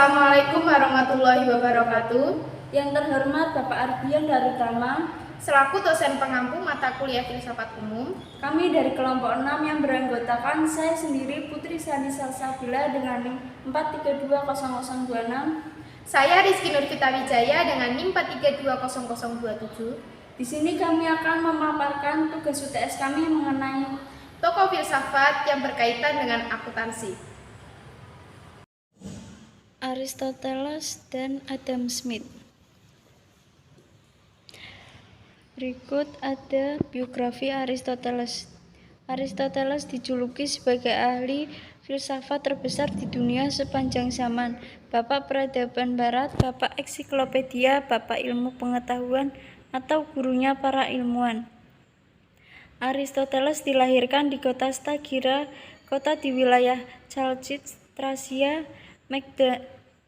Assalamualaikum warahmatullahi wabarakatuh. Yang terhormat Bapak Ardian Darutama, Selaku dosen pengampu mata kuliah filsafat umum, kami dari kelompok 6 yang beranggotakan saya sendiri Putri Sani Salsabila dengan NIM 4320026. saya Rizky Nurfita Wijaya dengan NIM 4320027. Di sini kami akan memaparkan tugas UTS kami mengenai tokoh filsafat yang berkaitan dengan akuntansi. Aristoteles dan Adam Smith. Berikut ada biografi Aristoteles. Aristoteles dijuluki sebagai ahli filsafat terbesar di dunia sepanjang zaman, bapak peradaban barat, bapak ensiklopedia, bapak ilmu pengetahuan, atau gurunya para ilmuwan. Aristoteles dilahirkan di kota Stagira, kota di wilayah Chalcis, Tracia,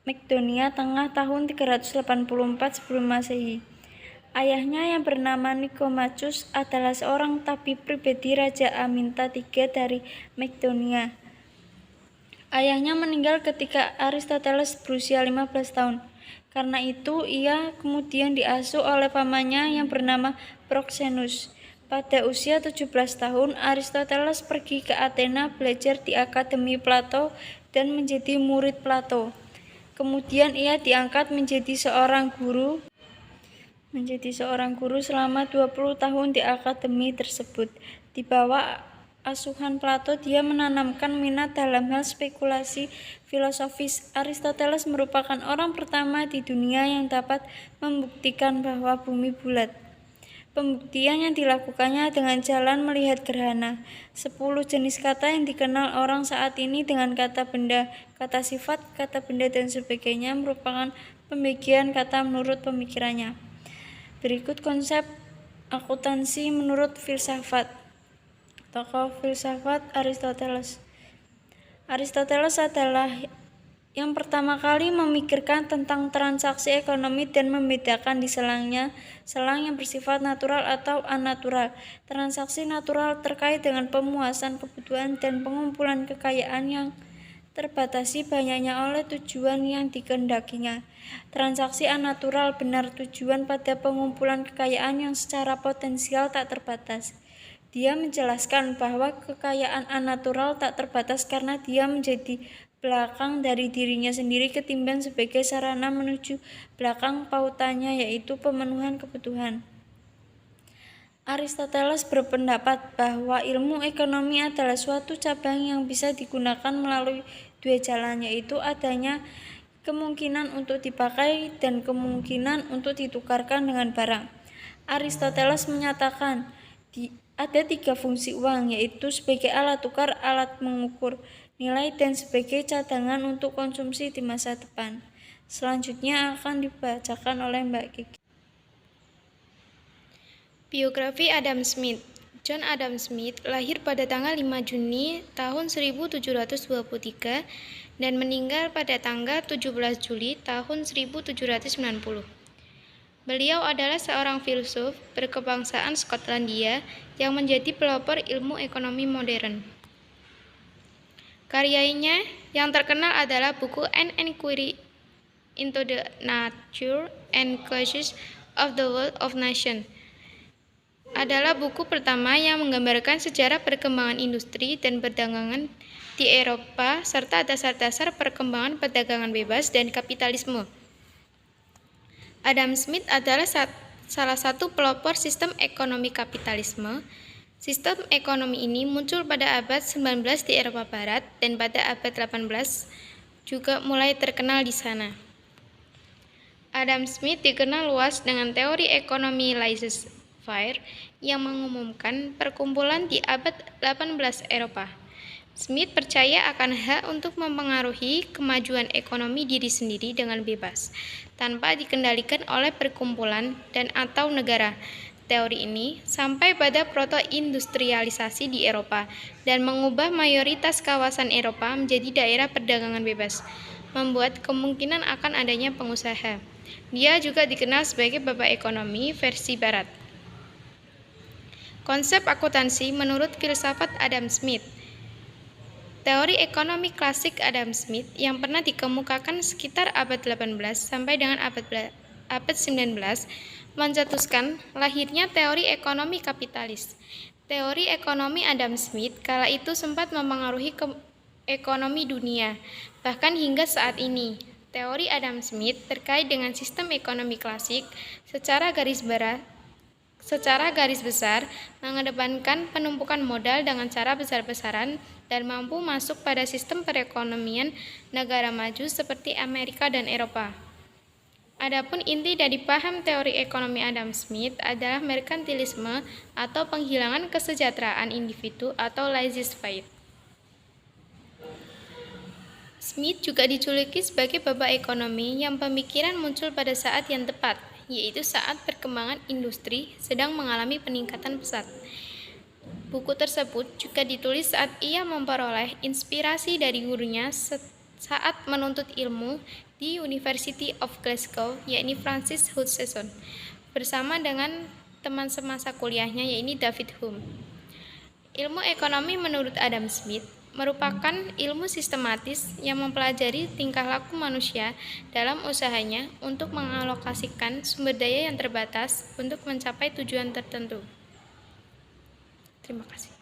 Makedonia Tengah tahun 384 sebelum Masehi. Ayahnya yang bernama Nikomachus adalah seorang tabib pribadi Raja Aminta III dari Makedonia. Ayahnya meninggal ketika Aristoteles berusia 15 tahun. Karena itu, ia kemudian diasuh oleh pamannya yang bernama Proxenus. Pada usia 17 tahun, Aristoteles pergi ke Athena belajar di Akademi Plato dan menjadi murid Plato. Kemudian ia diangkat menjadi seorang guru selama 20 tahun di akademi tersebut. Di bawah asuhan Plato, dia menanamkan minat dalam hal spekulasi filosofis. Aristoteles merupakan orang pertama di dunia yang dapat membuktikan bahwa bumi bulat. Pembuktian yang dilakukannya dengan jalan melihat gerhana. 10 jenis kata yang dikenal orang saat ini dengan kata benda, kata sifat, kata benda, dan sebagainya merupakan pembagian kata menurut pemikirannya. Berikut konsep akuntansi menurut filsafat. Tokoh filsafat Aristoteles. Aristoteles adalah yang pertama kali memikirkan tentang transaksi ekonomi dan membedakan di selangnya selang yang bersifat natural atau anatural. Transaksi natural terkait dengan pemuasan kebutuhan dan pengumpulan kekayaan yang terbatasi banyaknya oleh tujuan yang dikehendakinya. Transaksi anatural benar tujuan pada pengumpulan kekayaan yang secara potensial tak terbatas. Dia menjelaskan bahwa kekayaan anatural tak terbatas karena dia menjadi belakang dari dirinya sendiri ketimbang sebagai sarana menuju belakang pautannya, yaitu pemenuhan kebutuhan. Aristoteles berpendapat bahwa ilmu ekonomi adalah suatu cabang yang bisa digunakan melalui dua jalan, yaitu adanya kemungkinan untuk dipakai dan kemungkinan untuk ditukarkan dengan barang. Aristoteles menyatakan ada 3 fungsi uang, yaitu sebagai alat tukar, alat mengukur nilai, dan sebagai cadangan untuk konsumsi di masa depan. Selanjutnya akan dibacakan oleh Mbak Kiki. Biografi Adam Smith. John Adam Smith lahir pada tanggal 5 Juni tahun 1723 dan meninggal pada tanggal 17 Juli tahun 1790. Beliau adalah seorang filsuf berkebangsaan Skotlandia yang menjadi pelopor ilmu ekonomi modern. Karyanya yang terkenal adalah buku An Inquiry into the Nature and Causes of the World of Nations. Adalah buku pertama yang menggambarkan sejarah perkembangan industri dan perdagangan di Eropa serta dasar-dasar perkembangan perdagangan bebas dan kapitalisme. Adam Smith adalah salah satu pelopor sistem ekonomi kapitalisme. Sistem ekonomi ini muncul pada abad 19 di Eropa Barat dan pada abad 18 juga mulai terkenal di sana. Adam Smith dikenal luas dengan teori ekonomi laissez-faire yang mengumumkan perkumpulan di abad 18 Eropa. Smith percaya akan hak untuk mempengaruhi kemajuan ekonomi diri sendiri dengan bebas, tanpa dikendalikan oleh perkumpulan dan atau negara. Teori ini sampai pada proto-industrialisasi di Eropa dan mengubah mayoritas kawasan Eropa menjadi daerah perdagangan bebas, membuat kemungkinan akan adanya pengusaha. Dia juga dikenal sebagai bapak ekonomi versi barat. Konsep akuntansi menurut filsafat Adam Smith. Teori ekonomi klasik Adam Smith yang pernah dikemukakan sekitar abad 18 sampai dengan abad 19 mencetuskan lahirnya teori ekonomi kapitalis. Teori ekonomi Adam Smith kala itu sempat mempengaruhi ekonomi dunia, bahkan hingga saat ini. Teori Adam Smith terkait dengan sistem ekonomi klasik secara garis besar mengedepankan penumpukan modal dengan cara besar-besaran dan mampu masuk pada sistem perekonomian negara maju seperti Amerika dan Eropa. Adapun inti dari paham teori ekonomi Adam Smith adalah merkantilisme atau penghilangan kesejahteraan individu atau laissez-faire. Smith juga dijuluki sebagai bapak ekonomi yang pemikiran muncul pada saat yang tepat, yaitu saat perkembangan industri sedang mengalami peningkatan pesat. Buku tersebut juga ditulis saat ia memperoleh inspirasi dari gurunya saat menuntut ilmu di University of Glasgow, yakni Francis Hutcheson, bersama dengan teman semasa kuliahnya, yakni David Hume. Ilmu ekonomi menurut Adam Smith merupakan ilmu sistematis yang mempelajari tingkah laku manusia dalam usahanya untuk mengalokasikan sumber daya yang terbatas untuk mencapai tujuan tertentu. Terima kasih.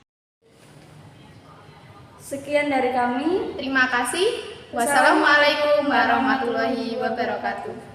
Sekian dari kami. Terima kasih. Wassalamualaikum warahmatullahi wabarakatuh.